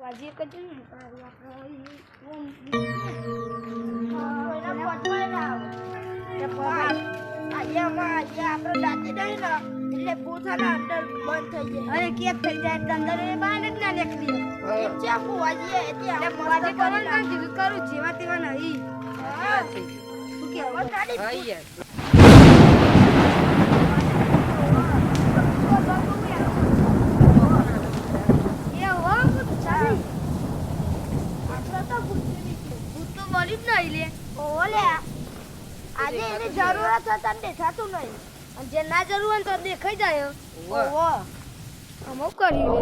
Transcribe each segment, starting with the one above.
વાજી કજો ને એટલે પોતાના અંદર બંધ થઈ જાય અરે કેક થઈ જાય અંદર એ બહાર જ ના નીકળી એમ છે આપું વાજી એટલે વાજી કરવાનું કામ કીધું કરું જેવા તેવા નહીં હા શું કે હવે કાઢી હા યાર આજે એને જરૂરત હતા ને દેખાતું નહીં અને જે ના જરૂર હોય તો દેખાઈ જાય ઓહો અમુક કરી લે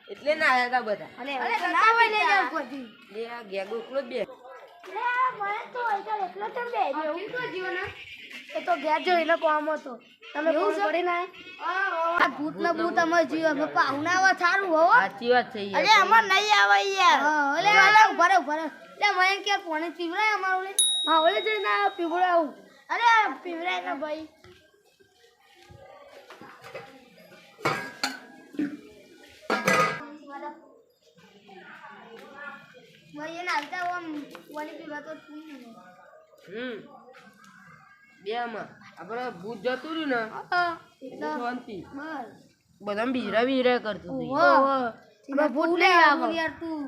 એટલે ના હતા બધા અરે ના હોય લે જાવ કોથી લે આ ગેગો એકલો જ બે લે મને તો એકલો એકલો જ બે એવું તો જીવન એ તો ગયા જો એનો કામ હતો તમે ફોન કરી ના આ ભૂત ના ભૂત અમે જીવ અમે પાहुना આવા સારું હો સાચી વાત છે યાર અરે અમાર નહીં આવે યાર હા અલે ઉભરે ઉભરે લે મને કે કોને પીવરાય અમાર ઓલે હા ઓલે જ ના પીવરાવું અરે પીવરાય ના ભાઈ ये नालता वो वाली पीवा तो બે માં આપણે ભૂત જતું રહ્યું ને શાંતિ બધા બીરા બીરા કરતું હતું ભૂત લે યાર તું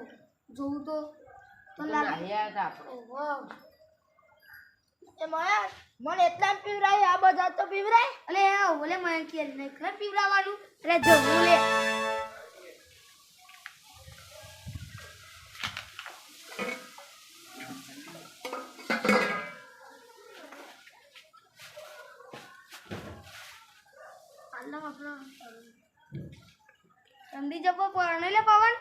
જોઉં તો લાગે યાર એ મને એટલા પીવરાય આ બધા તો પીવરાય અલે ઓલે મને કે નહીં ખર પીવરાવાનું એટલે જવું લે ठंडी जब पड़ने ले पवन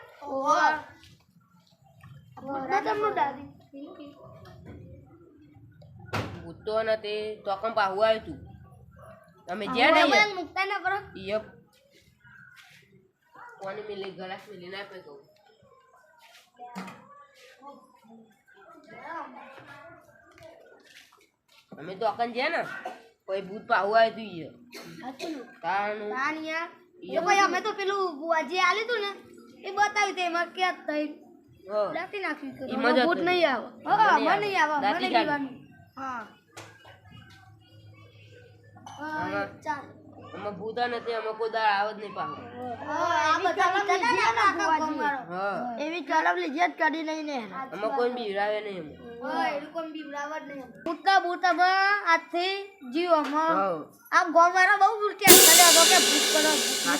ભૂતો નથી તો કમ પાહુ આવ્યું તું તમે જ્યાં નહીં મુક્તા ના કરો યપ કોની મિલી ગલાસ મિલી ના પે કહું અમે તો અકન જ્યાં ને કોઈ ભૂત પાહુ આવ્યું તું યે તાણિયા એ ભાઈ અમે તો પેલું જે આલ્યું તું ને એ બતાવ્યું તે એમાં કે થઈ લાટી નાખી એમાં ભૂત નહીં આવે હા મને નહીં આવે મને દીવાનું હા ચાલ અમે ભૂતા નથી અમે કોઈ દાળ આવ જ નહીં પાવ આ બધા એવી કલમ લીજે કાઢી નહીં ને અમે કોઈ બીવરાવે નહીં હા એ લોકો બીવરાવ જ નહીં ભૂતા ભૂતા બા આથી જીવમાં આમ ગોમારા બહુ બુરતી ખાલે હવે કે ભૂત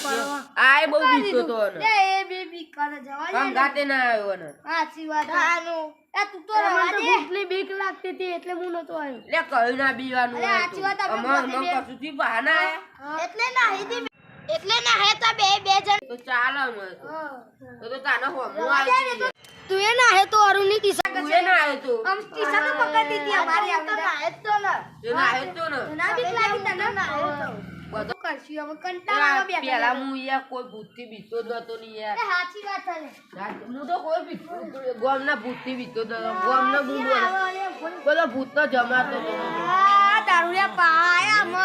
કરો આય બહુ બીતો તો ને એ બેબી કરે જવા આમ ગાતે ના આવ્યો ને સાચી વાત આનું એ તું તો રવાજે ભૂતની બીક લાગતી હતી એટલે હું નતો આવ્યો લે કઈ ના બીવાનું અરે સાચી વાત અમે કસુથી બહાના એટલે ના હીધી એટલે ના હે તો બે જણ તો ચાલ અમે તો તાનો હો હું આવી તું એ ના હે તો અરુની કિસ્સા તું એ ના હે તો हम किस्सा तो पकड़ती थी हमारे यहाँ तो ना है तो ना તું ના હે તો ના બીક લાગી તને ના હે તો બધો કરશું અમે કંટાળા બેઠા પેલા હું યાર કોઈ ભૂતથી બીતો જ નતો ને યાર એ સાચી વાત છે હું તો કોઈ ગોમના ભૂતથી બીતો જ નતો ગોમના ભૂત બોલો ભૂતનો જમાતો હતો આ દારૂડિયા પાયા મ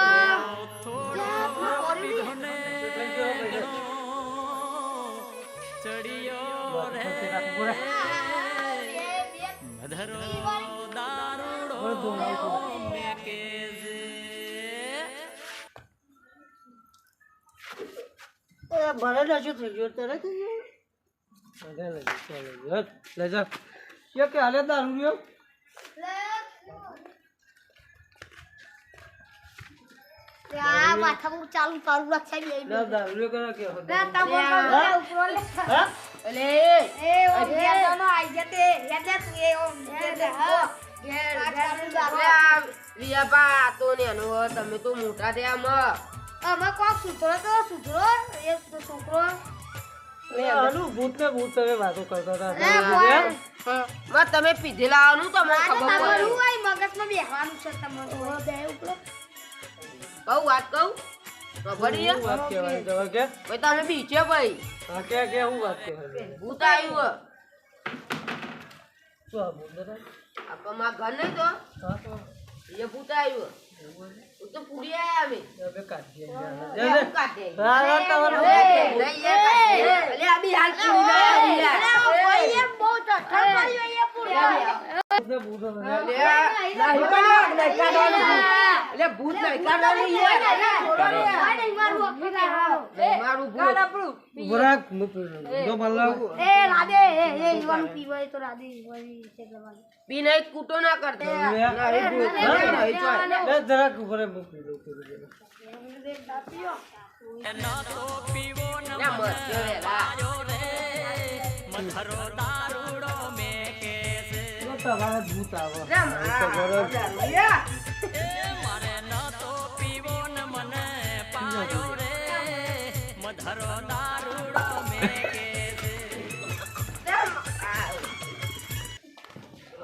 ભરે નશું થઈ ગયો તરત લે જા કે હાલે દારૂ રહ્યો આ માથા પર ચાલુ ચાલુ રાખે બે દારૂ રહ્યો કરે કે લે તમો ઉપરો લે અલે એ ઓ ગયા નો આઈ જતે યાદ તું એ ઓ હા વિયાપા તો ને અનો તમે તો મોટા થયા માં અમે કોક સુધરો એ છોકરો આનું ભૂત ને ભૂત હવે વાતો કરતા એ હતા માં તમે પીધેલા આનું તમને ખબર તમારું પડે હોય મગજમાં બેહવાનું છે તમારું બે ઉપરો કહું વાત કહું ખબર છે વાત કહેવાની તો કે ભાઈ તમે બીચે ભાઈ હા કે હું વાત કહેવાની ભૂત આવ્યું શું આ ભૂત હતા આપા માં ઘર નહીં તો હા તો એ ભૂત આવ્યું હું તો પૂરી આયા અમે હવે કાઢી હું કાઢે હા તમારો નહીં યાર અલે અભી હાલ પૂરી ના યાર ઓય બહુ ઠઠર પડ્યો એ પૂરો ભૂત ને ભૂત એટલે ભૂત નહીં કાઢવાનું યાર મારું ભૂત બરાક જો મલ્લા એ રાધે એ ઈવાનું પીવાય તો રાધે ઈવાની છે તમારી પી નહીં કૂટો ના કરતા નહીં ભૂત નહીં ચાલ લે જરાક ઉપર મૂકી દો ના મત રેલા તમારા ભૂત આવો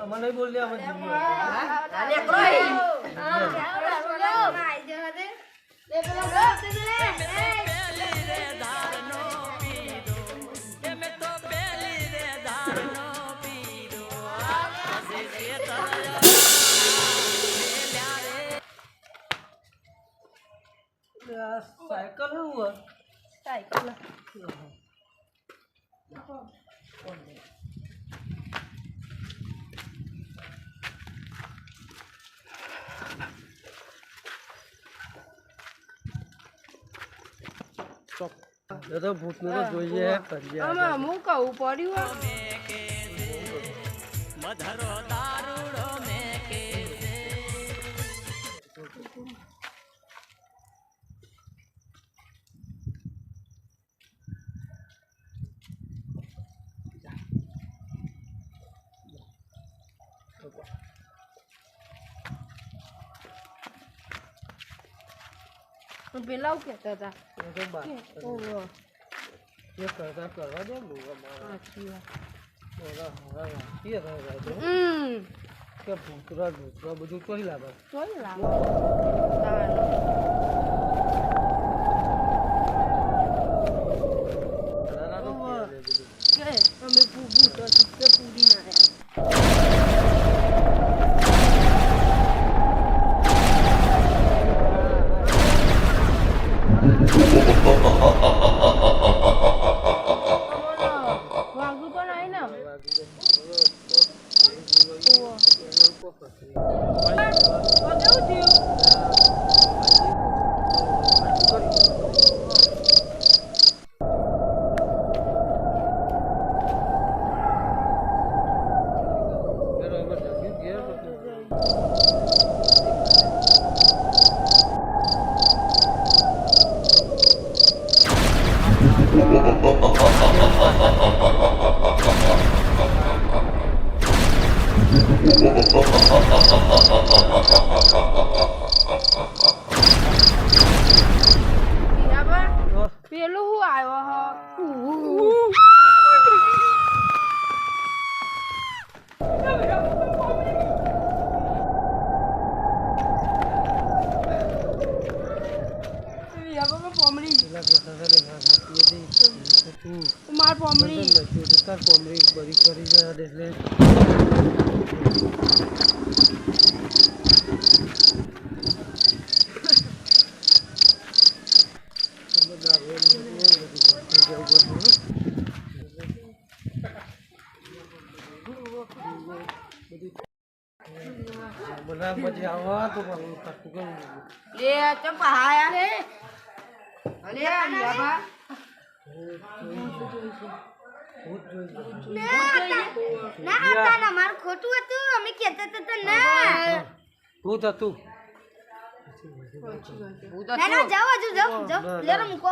મને બોલ અમે સાયકલ હું સાયકલ તો ભૂત નું જોઈએ કરીએ હું કહું પડ્યું પેલા કેતા હતા ये करता करवा दे કે ભૂતરા ભૂતરા બધું કોઈ લાગે અમે પૂરી ના વાગુ તો નહીં ને પેલું હું આવ્યો પેલા કોમરી બધી કરી ગયા એટલે બધા પછી આવવા તો પાછું કરવું લે ચમ પહાયા લે અલે યાબા ના મારું ખોટું હતું અમે કહેતા હતા ના ભૂત હતું ના જાઓ હજુ જાઓ લેરો મૂકો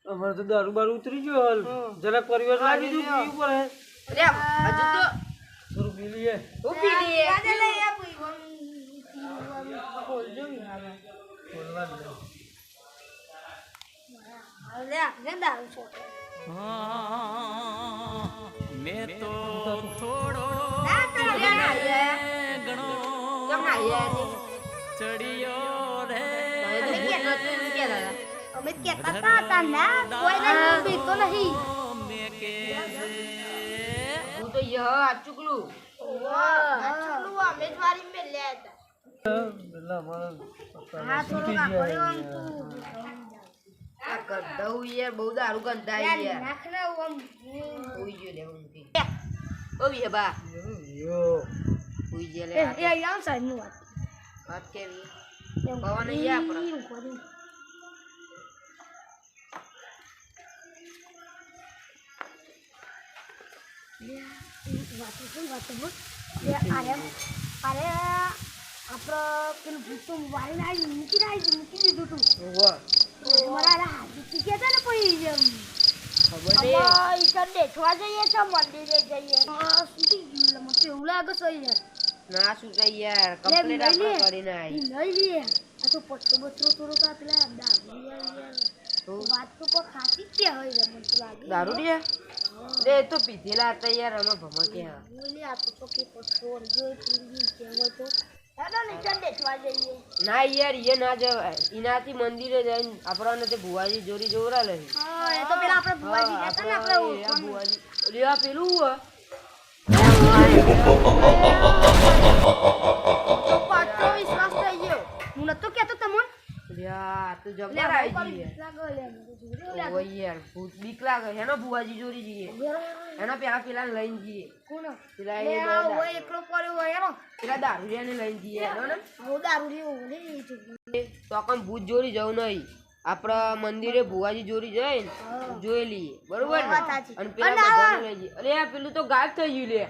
અમારે તો દારૂ બારૂ ઉતરી ગયો હાલ જરાક પરિવાર લાગી દીધું પીવું પડે લે હજુ તો થોડું પી લઈએ હું પી લઈએ આજે લઈ આપું બોલવા જ નહીં. લે આપણે દારૂ છો मैं तो थोड़ो ના તો ચમ ના આયા चढ़ियो रे અમે કહેતા હતા ના કોઈને બીતો નહીં मैं के હું તો યહ ચુકલું ચલો અમે જ વારી મે લે હતા પેલા અમારા હા થોડું કાપડ્યો આમ તું આ ગંધાઉ યાર બહુ દારૂ ગંધાય યાર નાખ ને આમ હોઈ ગયો લે હું કે ઓ યબા યો હોઈ ગયો લે એ આમ સાઈડ નું વાત કેવી પવન યા પર અરે આપણે પેલું ભૂતો વાળી મૂકી દીધું તું વાહ મારા હાથી ગયા ને કોઈ ખબર નહીં દેખવા જઈએ તો મંદિરે જઈએ મને તો એવું લાગે છે યાર ના શું થઈ યાર કમ્પ્લીટ આપણે કરીને આવી લઈ લઈએ આ તો પટ્ટો બચરો થોડો કા પેલા દારૂ યાર વાત તો કોઈ ખાતી જ ક્યાં હોય મને તો લાગે દારૂ રે લે તો પીધેલા હતા યાર અમે ભમક્યા બોલે આ તો કે પટ્ટો જો પૂરી કેમ હોય તો હેડો નીચે દેખવા જઈએ ના યાર એ ના જવાય એનાથી મંદિરે જઈને આપણને તે ભુવાજી જોરી જોવરા લે હા એ તો પેલા આપણે ભુવાજી હતા ને આપણે ઓળખવાનું. ભુવાજી લે આ પેલું પાછો વિશ્વાસ થઈ ગયો હું નતો કહેતો તમને લે આ તો લે જબર આવી ગઈ લાગો લે જોડે ઓ યાર ભૂત બીક લાગે હેનો ભુવાજી જોરી જઈએ એનો પેલા લઈને જઈએ કોણ પેલા લે એ આ હોય એકલો પડ્યો હોય એનો પેલા દારૂડિયાને લઈને જઈએ હેનો ને હું દારૂ લેવો લે તો આમ ભૂત જોરી જવું નહીં આપણા મંદિરે ભુવાજી જોરી જાય ને જોઈ લઈએ બરોબર ને વાત સાચી. અને પેલા અને બધાને લઈ જઈએ અરે આ પેલું તો ગાયબ થઈ ગયું લે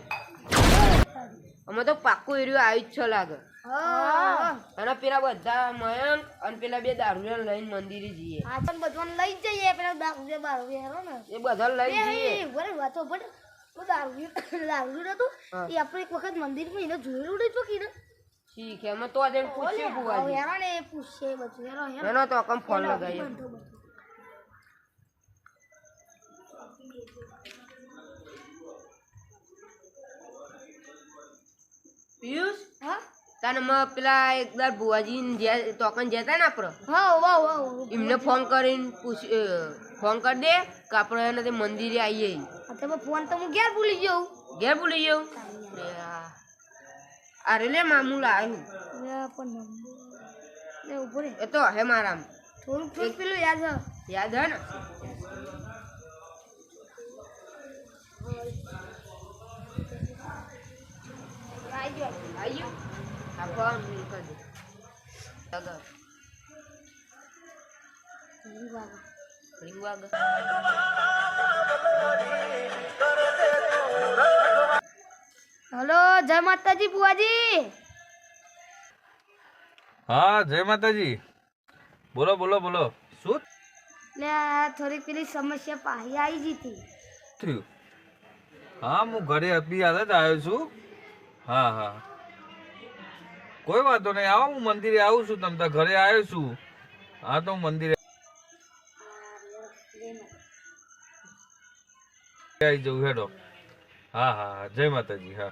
અમે તો પાક્કું એરિયો આવી જ છે લાગે હા અને પેલા બધા મયંક અને પેલા બે દારૂડિયાને લઈને મંદિરે જઈએ આ પણ બધું લઈ જઈએ પેલા દારૂ જે બારૂ હેરો ને એ બધા લઈને જઈએ બરે વાતો બટ તો દારૂ નતું એ આપણે એક વખત મંદિરમાં એને જોયેલું નતું કીને ઠીક હે અમે તો આજે પૂછ્યું ભુવાજી હેરો ને એ પૂછશે બધું હેરો હેરો એનો તો અકમ ફોન લગાવીએ પિયુષ હા તને મેં પેલા એકવાર ભુવાજી તોકન જતા ને આપણે હા વાહ વાહ એમને ફોન કરીને ફોન કરી દે કે આપણે એને તે મંદિરે આવીએ તમે ફોન તો હું ઘેર ભૂલી ગયો ઘેર ભૂલી જાઉં અરે લે મામું લાવ્યું લે પણ લે ઉભો રે એ તો હે મારામ થોડું પેલું યાદ છે યાદ હે ને આવ્યું આ ફોન કરી દે લગાવ રિંગ વાગે હલો જય માતાજી બુઆજી હા જય માતાજી બોલો બોલો બોલો શું લે આ થોડી પેલી સમસ્યા પાહી આવી જીતી થયું હા હું ઘરે અભી હાલ જ આવ્યો છું હા હા કોઈ વાંધો નહીં આવો હું મંદિરે આવું છું તમ તાર ઘરે આવ્યો છું હા તો હું મંદિરે આવી જવું હેડો હા હા હા જય માતાજી હા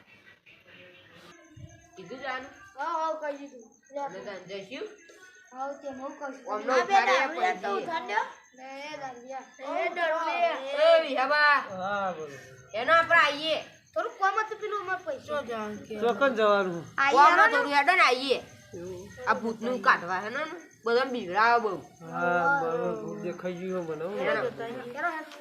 કીધું જાનું હા હા કહી દીધું લે અને તને જઈશું હા તે હું કહું અમને આ બે ઉઠાડ્યા દારૂડિયા તો પડી ઉઠાડ્યો એ વિહાબા હા બોલો એનો આપણે આવીએ થોડું કોમ હતું પેલું અમારે પૈસા ચોકન જવાનું ગામમાં થોડું હેડો ને આવીએ આ ભૂતનું કાઢવા હે ને બધા બીવડાવે બહુ હા બરોબર ભૂત દેખાઈ ગયું બનાવું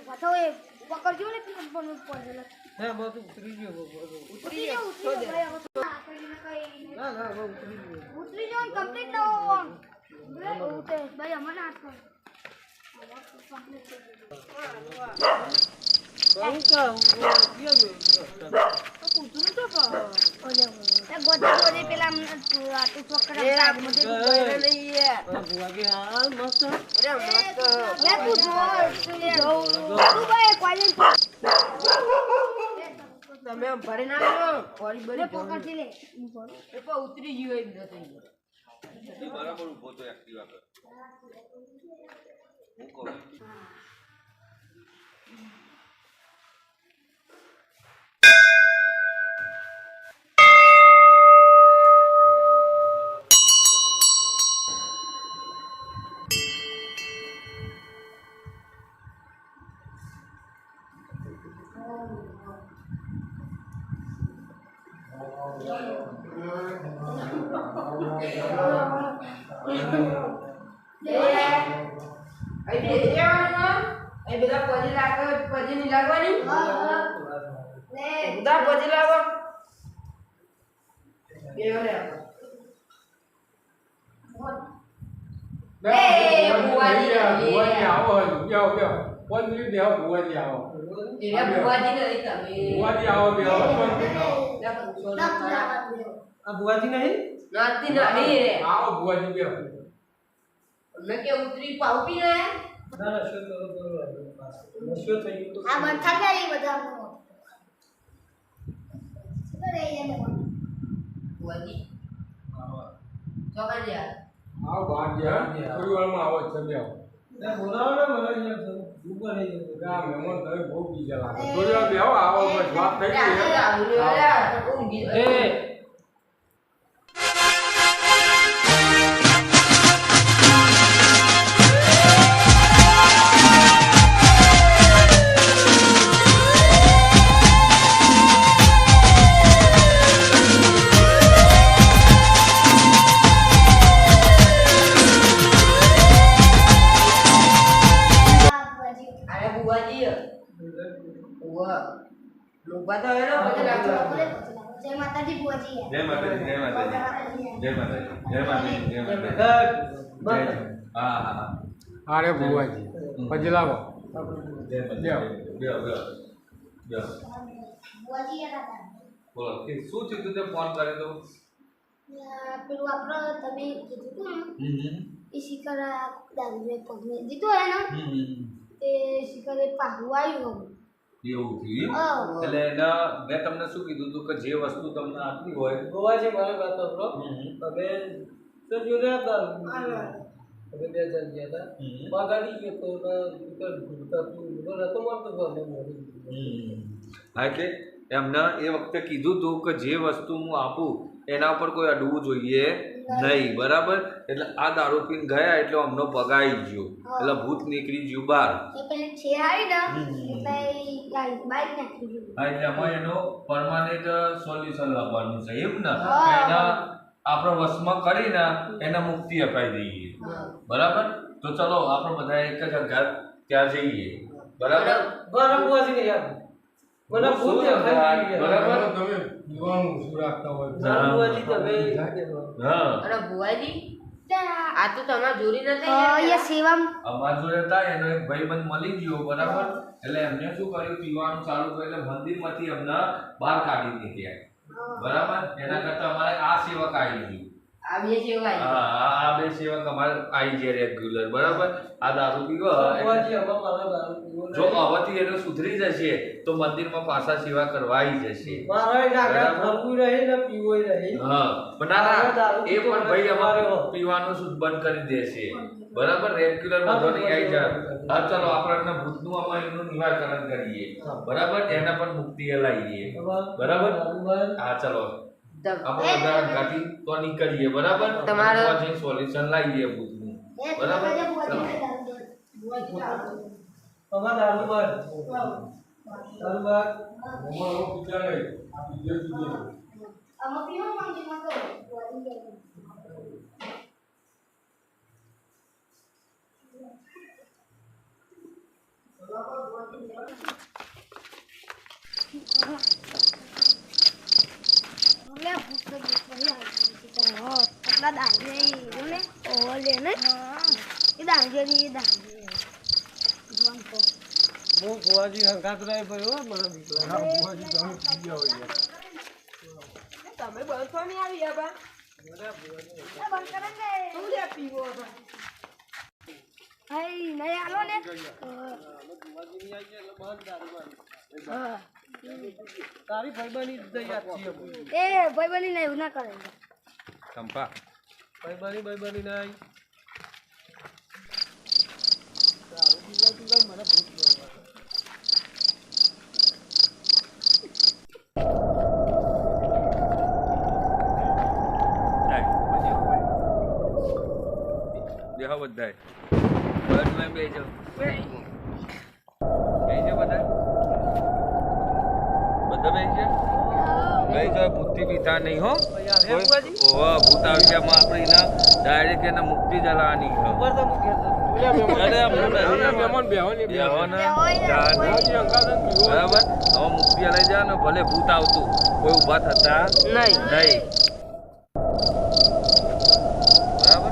પાછો એ પકડજો ને પેલું પણ પડેલો હા બધું ઉતરી ગયો બરોબર ઉતરી જાઓ ભાઈ હવે તો આકડીને કઈ ના ના બહુ ઉતરી ગયો ઉતરી જાઓ કમ્પ્લીટ ના હો ઓકે ભાઈ અમને હાથ કર કહું કા હું ગયા પેલા એ આ બધું કોઈને નહીં યાર વાગે હા મસ્ત અરે મસ્ત તમે ભરી નાખો ફરી બરી એ તો ઉતરી ગયો એમ થઈ ગયો બરાબર ઊભો તો એક્ટિવા કર હું કહું એ બધા પજી લાગો પજી ની લાગવાની બધા પજી લાગો આ બુઆજી નહીં મેં કે ઉતરી પાવપી ને ના ના શું થઈ ગયું આ બંધા ગયા એ બધા બુઆજી ચોકા યાર ના બોલાવો ને મને અહીંયા ઉપર લઈ જજો એ જય માતાજી બુઆજી જય માતાજી જય માતાજી જય માતાજી જય માતાજી જય માતાજી હા હા અરે બુઆજી પછી લાવો જય માતાજી બેહો બેહો બેહો બુઆજી હતા બોલો કે શું થયું તે ફોન કર્યો તો પેલું આપણે તમે કીધું ને એ શિખર દાદુએ પગને દીધો હે ને તે શિખરે પાહુ આવ્યું એવું થયું એટલે એના મેં તમને શું કીધું હતું કે જે વસ્તુ તમને આપવી હોય ગોવાજી મારી વાત સાંભળો હવે તો જોડે હતા હવે બે જણ ગયા હતા બાગાડી ગયો તો ઉપર ભૂલતા તું રતો મારતો હા એટલે એમને એ વખતે કીધું હતું કે જે વસ્તુ હું આપું એના ઉપર કોઈ અડવું જોઈએ નહીં બરાબર એટલે આ દારૂ પીને ગયા એટલે અમનો પગાઈ ગયો એટલે ભૂત નીકળી ગયું બહાર એ પેલી છે આવી ને એટલે બાઈક નાખી દીધું હા એટલે એમાં એનો પરમાનન્ટ સોલ્યુશન લાવવાનું છે એમ ને એના આપણે વશમાં કરીને એને મુક્તિ અપાઈ દઈએ બરાબર તો ચલો આપણે બધા એક જ ઘર ત્યાં જઈએ બરાબર બરાબર બુઆજી ને યાર મને ભૂત દેખાય બરાબર તમે દીવાનું શું રાખતા હોય હા. બુઆજી તમે હા અરે બુઆજી આ તો તમારે જોરી નથી એ સેવા અમાર જોડે હતા એનો એક ભાઈબંધ મળી ગયો બરાબર એટલે એમને શું કર્યું પીવાનું ચાલુ કર્યું એટલે મંદિરમાંથી એમને બહાર કાઢી નીકળ્યા બરાબર એના કરતા અમારે આ સેવક આવી ગયું આ બે સેવા આ બે સેવક અમારે આવી જાય રેગ્યુલર બરાબર આ દારૂ પીવો બુઆજી હવે મારા દારૂ પીવો જો અવથી એનો સુધરી જશે તો મંદિરમાં પાછા સેવા કરવા આવી જશે મારા નાગા ફરવું રહે ને પીવો રહે હા પણ ના એ પણ ભાઈ અમારે પીવાનું શુદ્ધ બંધ કરી દેશે બરાબર રેગ્યુલર બધો નહીં આવી જાય હા ચલો આપણે ભૂતનું અમારે એનું નિવારણ કરીએ બરાબર એના પર મુક્તિ લાવીએ બરાબર હા ચલો આપણે બધા ગાડી તો નીકળીએ બરાબર તમારે જે સોલ્યુશન લાવીએ ભૂતનું બરાબર ચલો અમાર દારૂ બાર આમાં પીવો મંદિરમાં તો લે ભૂત તો બહી આટલા દાંજે ને ઓલે ને એ દાંજે જોન તો હું ભુવાજી હંગાત રહે ભયો મને બીક લાગે ભુવાજી તમે પી ગયા હોય તમે બસો નહીં આવી બા બંધ કરે ને તું લે પીવો હઈ નહીં આલો ને ભુવાજી ની આવી એટલે બંધ દારૂ બાર તારી ભાઈબાની દયા છીએ એ ભાઈ બની ને એવું ના કરે ચંપા ભાઈબાની નહીં દારૂ પીવા મને ભૂત લાગે દેહો બધાય બસ મેં બેજો બેજો બધા બેજો બેજો બુદ્ધિ પીતા નહીં હો ઓવા ભૂત આવી ગયા માં આપણે એના ડાયરેક્ટ એને મુક્તિ જલાવાની હો ઉપર તો મુકે અરે મહેમાન બેહવાની બરાબર હવે મુક્તિ લઈ જા ને ભલે ભૂત આવતું કોઈ ઊભા થતા નહીં નહીં બરાબર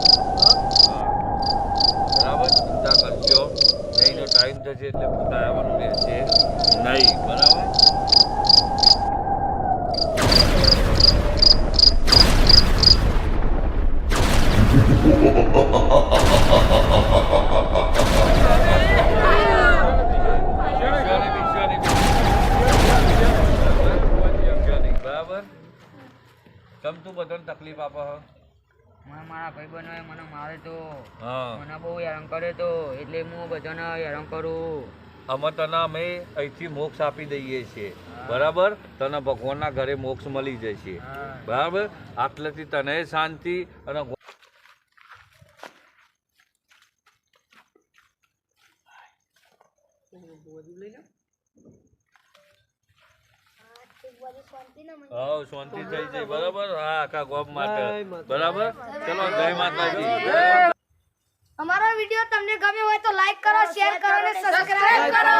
બરાબર ચિંતા કરજો એનો ટાઈમ થશે એટલે ભૂત આવવાનું રહેશે નહીં બરાબર બરાબર તમ તું બધાને તકલીફ આપે હ મારા ભાઈબંધોએ મને મારે તો હા મને બહુ હેરાન કરે તો એટલે હું બધાને હેરાન કરું અમે તને અમે અહીંથી મોક્ષ આપી દઈએ છીએ બરાબર તને ભગવાનના ઘરે મોક્ષ મળી જશે બરાબર આટલેથી તને શાંતિ અને હા શાંતિ થઈ જાય બરાબર હા આખા ગોમ માટે બરાબર ચલો જય માતાજી અમારો વિડિયો તમને ગમ્યો હોય તો લાઈક કરો શેર કરો અને સબસ્ક્રાઇબ કરો